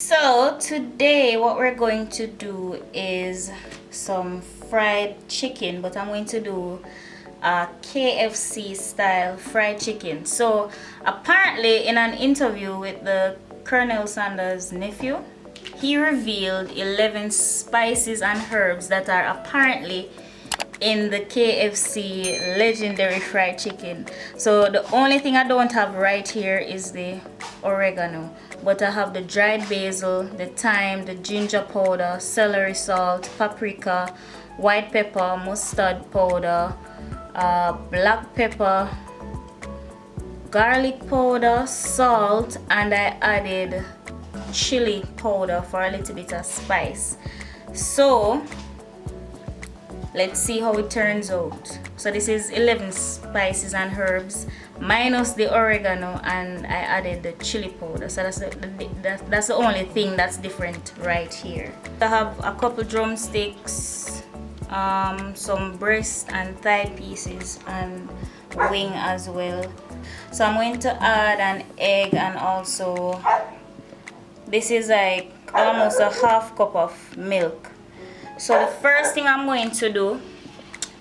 So today what we're going to do is some fried chicken, but I'm going to do a KFC style fried chicken. So apparently in an interview with the Colonel Sanders' nephew, he revealed 11 spices and herbs that are apparently in the KFC legendary fried chicken. So the only thing I don't have right here is the oregano, but I have the dried basil, the thyme, the ginger powder, celery salt, paprika, white pepper, mustard powder, black pepper, garlic powder, salt, and I added chili powder for a little bit of spice. So let's see how it turns out. So this is 11 spices and herbs minus the oregano, and I added the chili powder. So that's the only thing that's different right here. I have a couple drumsticks, some breast and thigh pieces, and wing as well. So I'm going to add an egg, and also this is like almost a half cup of milk. So the first thing I'm going to do,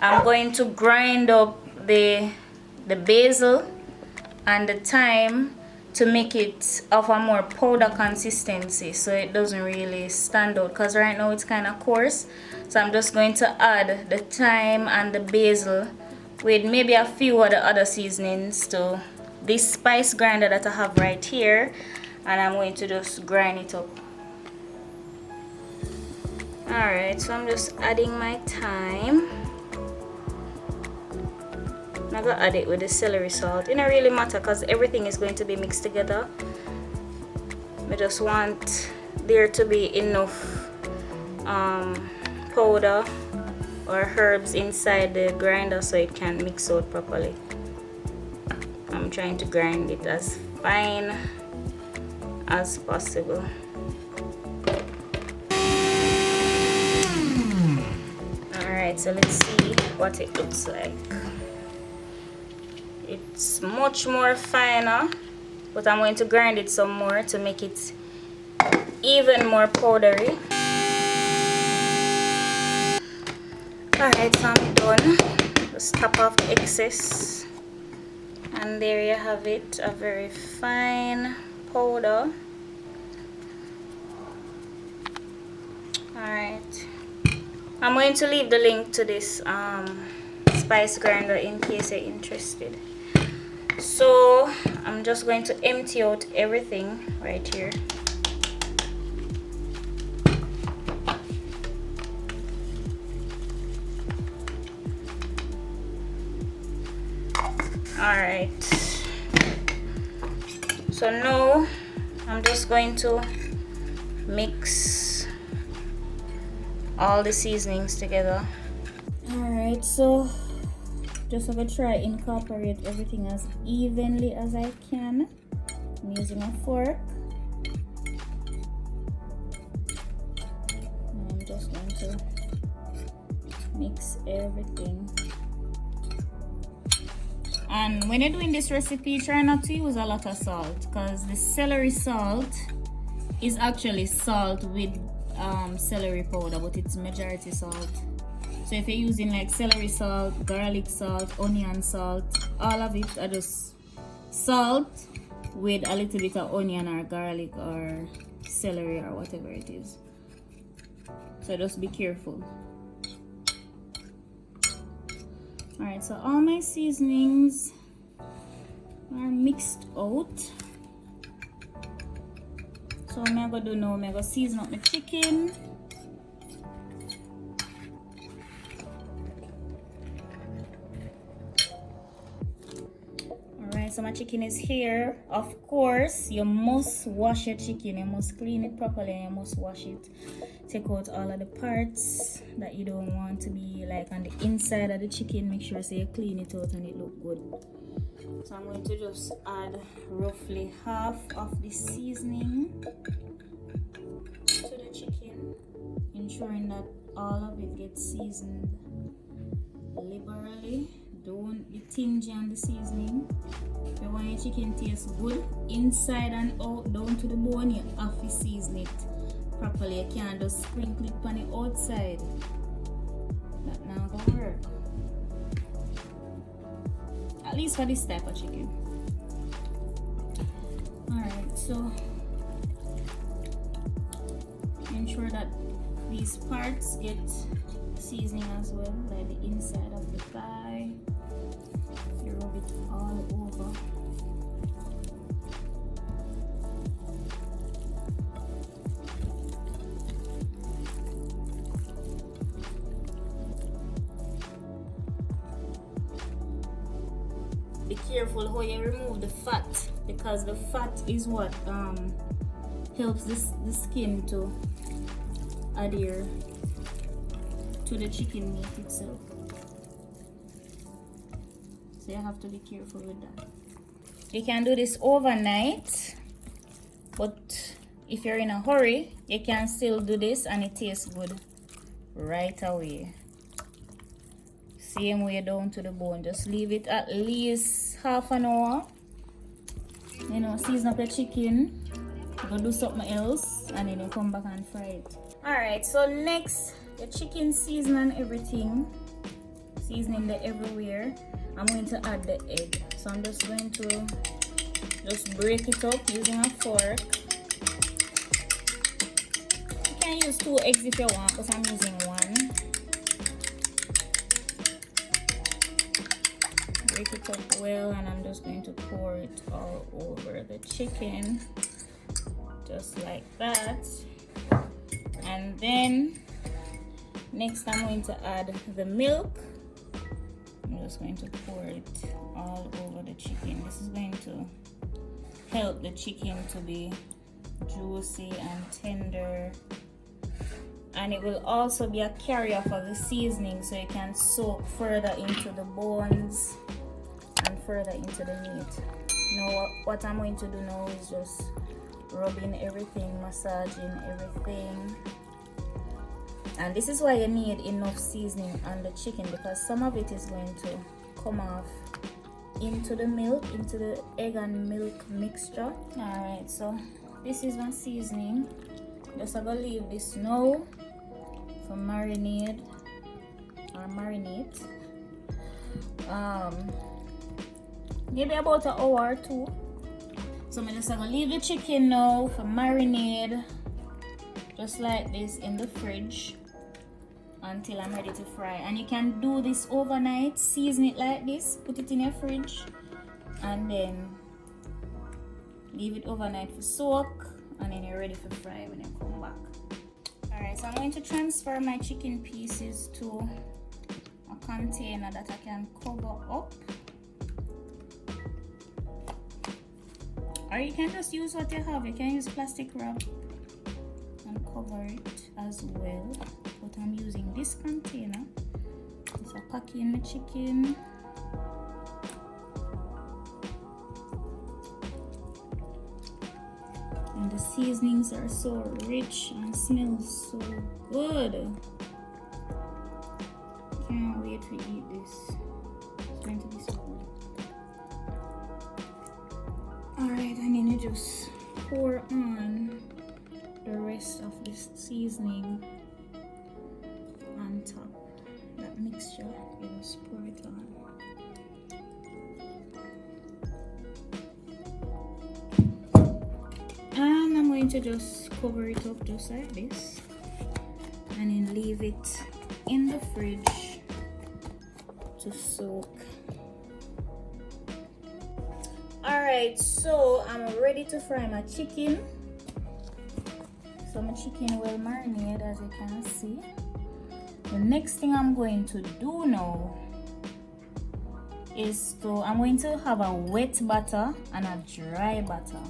I'm going to grind up the basil and the thyme to make it of a more powder consistency, so it doesn't really stand out, because right now it's kind of coarse. So I'm just going to add the thyme and the basil with maybe a few of the other seasonings to this spice grinder that I have right here, and I'm going to just grind it up. Alright, so I'm just adding my thyme. I'm gonna add it with the celery salt. It don't really matter because everything is going to be mixed together. I just want there to be enough powder or herbs inside the grinder so it can mix out properly. I'm trying to grind it as fine as possible. Alright, so let's see what it looks like. It's much more finer, but I'm going to grind it some more to make it even more powdery. Alright, so I'm done. Just top off the excess, and there you have it, a very fine powder. Alright, I'm going to leave the link to this spice grinder in case you're interested. So I'm just going to empty out everything right here. Alright, so now I'm just going to mix all the seasonings together. Alright, so just gonna try incorporate everything as evenly as I can. I'm using a fork. And I'm just going to mix everything. And when you're doing this recipe, try not to use a lot of salt, because the celery salt is actually salt with celery powder, but it's majority salt. So if you're using like celery salt, garlic salt, onion salt, all of it are just salt with a little bit of onion or garlic or celery or whatever it is. So just be careful. Alright, so all my seasonings are mixed out. So what I'm gonna do now, I'm gonna season up my chicken. Alright, so my chicken is here. Of course, you must wash your chicken. You must clean it properly and you must wash it. Take out all of the parts that you don't want to be like on the inside of the chicken. Make sure so you clean it out and it look good. So I'm going to just add roughly half of the seasoning to the chicken, ensuring that all of it gets seasoned liberally. Don't be stingy on the seasoning. You want your chicken taste good inside and out, down to the bone, you have to season it properly. You can't just sprinkle it on the outside. That not gonna work. At least for this type of chicken. Alright, so ensure that these parts get seasoning as well, like the inside of the thigh. You rub it all over. Be careful how you remove the fat, because the fat is what helps the skin to adhere to the chicken meat itself. So you have to be careful with that. You can do this overnight, but if you're in a hurry, you can still do this and it tastes good right away. Same way down to the bone. Just leave it at least half an hour. You know, season up your chicken, go do something else, and then you come back and fry it. Alright, so next, your chicken season and everything, seasoning the everywhere. I'm going to add the egg. So I'm just going to just break it up using a fork. You can use 2 eggs if you want, because I'm using 1. Break it up well, and I'm just going to pour it all over the chicken, just like that. And then next I'm going to add the milk. I'm just going to pour it all over the chicken. This is going to help the chicken to be juicy and tender, and it will also be a carrier for the seasoning, so you can soak further into the bones and further into the meat. Now what I'm going to do now is just rubbing everything, massaging everything. And this is why you need enough seasoning on the chicken, because some of it is going to come off into the milk, into the egg and milk mixture. Alright, so this is my seasoning. Just I'm gonna leave this now for marinate. Maybe about an hour or 2. So I'm just gonna leave the chicken now for marinade, just like this, in the fridge until I'm ready to fry. And you can do this overnight, season it like this, put it in your fridge, and then leave it overnight for soak, and then you're ready for fry when you come back. Alright, so I'm going to transfer my chicken pieces to a container that I can cover up. Or you can just use what you have. You can use plastic wrap and cover it as well. But I'm using this container. So packing the chicken. And the seasonings are so rich and smells so good. Can't wait to eat this. It's going to be so good. Alright, and then you just pour on the rest of this seasoning on top. That mixture, you just pour it on. And I'm going to just cover it up just like this, and then leave it in the fridge to soak. Alright, so I'm ready to fry my chicken. So my chicken will marinate, as you can see. The next thing I'm going to do now is I'm going to have a wet batter and a dry batter.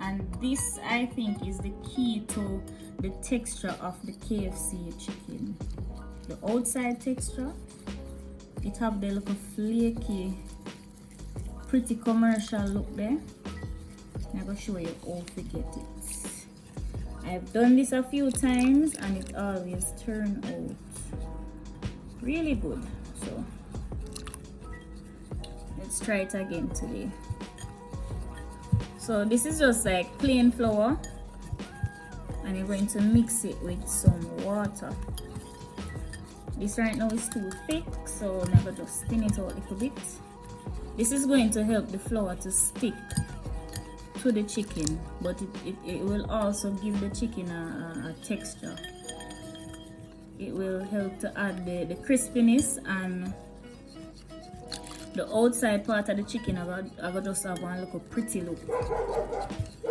And this, I think, is the key to the texture of the KFC chicken. The outside texture, it have the little flaky, pretty commercial look there. I'm going to show you how to get it. I've done this a few times and it always turns out really good. So let's try it again today. So this is just like plain flour, and you're going to mix it with some water. This right now is too thick, so I'm going to just thin it out a little bit. This is going to help the flour to stick to the chicken, but it will also give the chicken a texture. It will help to add the crispiness, and the outside part of the chicken I will just have one little pretty look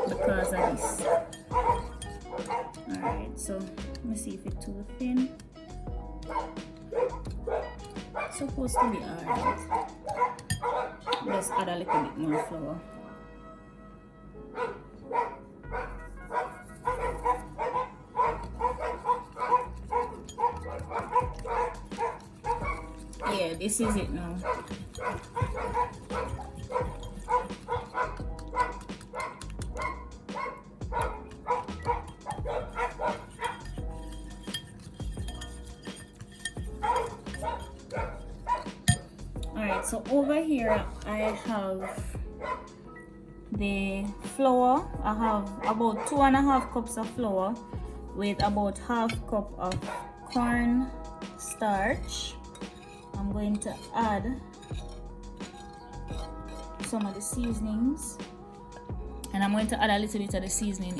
because of this. Alright, so let me see if it's too thin. It's supposed to be alright. Just add a little bit more flour. Yeah, this is it now. Alright, so over here I have the flour. I have about 2.5 cups of flour with about 1/2 cup of corn starch. I'm going to add some of the seasonings, and I'm going to add a little bit of the seasoning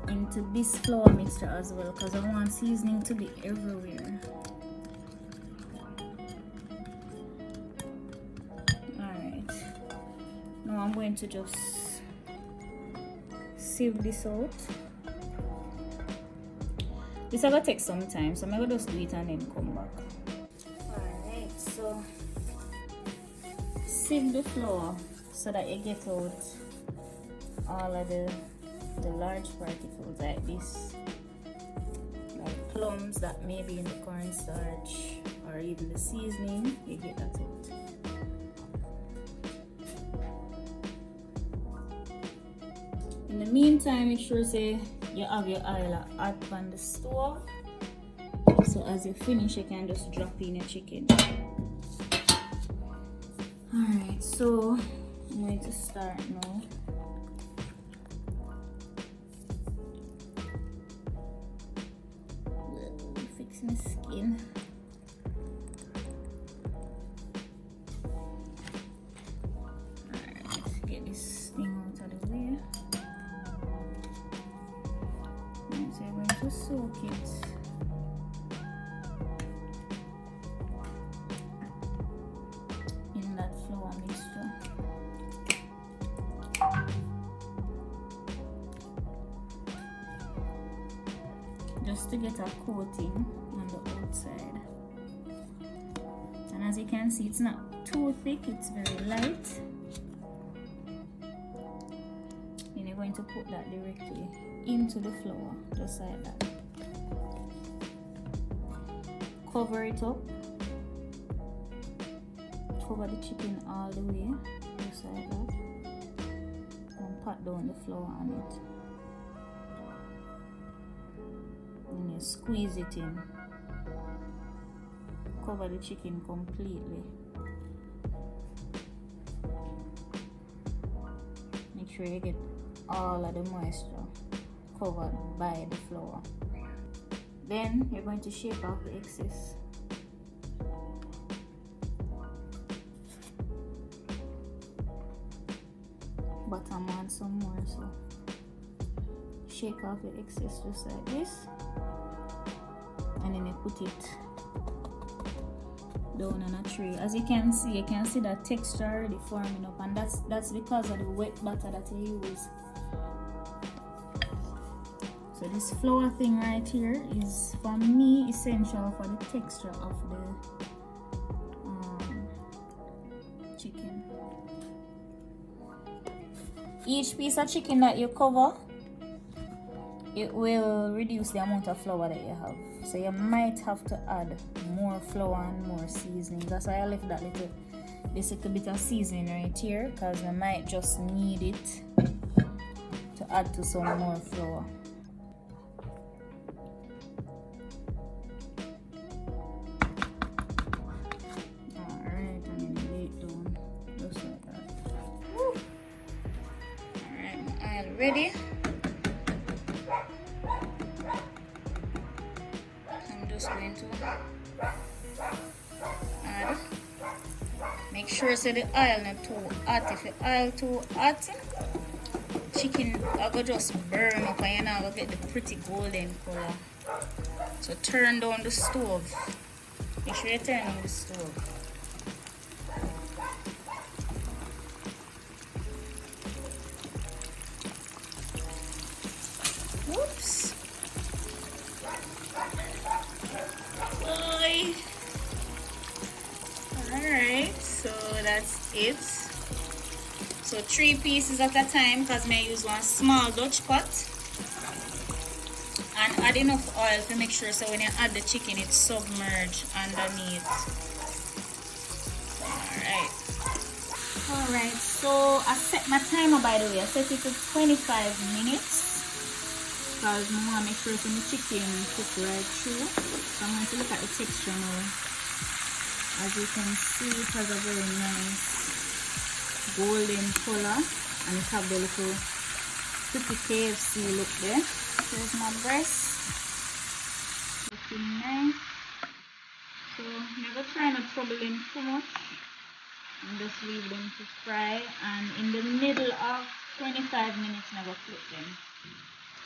into this flour mixture as well, because I want seasoning to be everywhere. Alright, now I'm going to just sieve this out. This is going to take some time, so I'm going to just do it and then come back. Alright, so sieve the flour so that you get out all of the large particles like this, like clumps that may be in the cornstarch or even the seasoning. You get that out. In the meantime, make sure say you have your oil hot on the stove, so as you finish you can just drop in your chicken. Alright, so I'm going to start now. Fix my skin. Alright, let's get this thing out of the way. And so I'm going to soak it in that flour mixture. Just to get a coating on the outside. And as you can see, it's not too thick, it's very light. And you're going to put that directly into the flour, just like that. Cover it up. Cover the chicken all the way, just like that. And pat down the flour on it. And you squeeze it in. Cover the chicken completely. Make sure you get all of the moisture covered by the flour. Then you're going to shake off the excess. But I want some more, so shake off the excess just like this, and then you put it down on a tray. As you can see that texture already forming up, and that's because of the wet butter that you use. So this flour thing right here is, for me, essential for the texture of the chicken. Each piece of chicken that you cover, it will reduce the amount of flour that you have. So you might have to add more flour and more seasoning. That's why I left that this little bit of seasoning right here, because I might just need it to add to some more flour. Alright, and then just going to add. Make sure so the oil not too hot. If the oil too hot, chicken I go just burn up and you're not gonna get the pretty golden color. So turn down the stove. Make sure you turn on the stove. Whoops. Alright, so that's it. So 3 pieces at a time because I use one small Dutch pot. And add enough oil to make sure so when you add the chicken it's submerged underneath. Alright, so I set my timer, by the way. I set it to 25 minutes because I want to make sure some chicken cook right through. So I'm going to look at the texture now. As you can see, it has a very nice golden color and it has the little pretty KFC look there. Here's my breast, looking nice. So never try not trouble them too much and just leave them to fry, and in the middle of 25 minutes never flip them.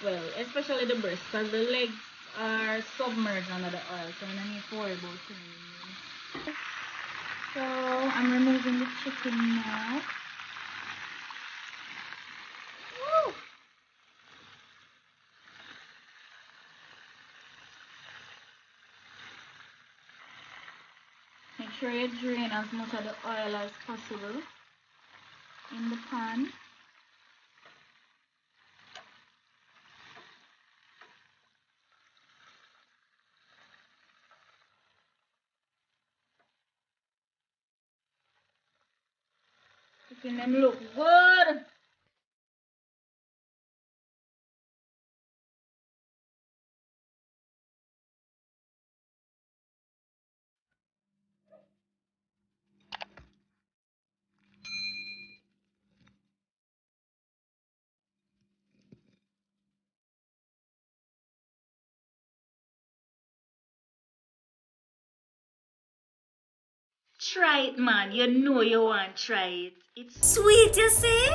Well, especially the breast because the legs are submerged under the oil, so you don't need to worry about cleaning them. So I'm removing the chicken now. Woo! Make sure you drain as much of the oil as possible in the pan. Making them look good. Try it, man. You know you want to try it. It's sweet, you see?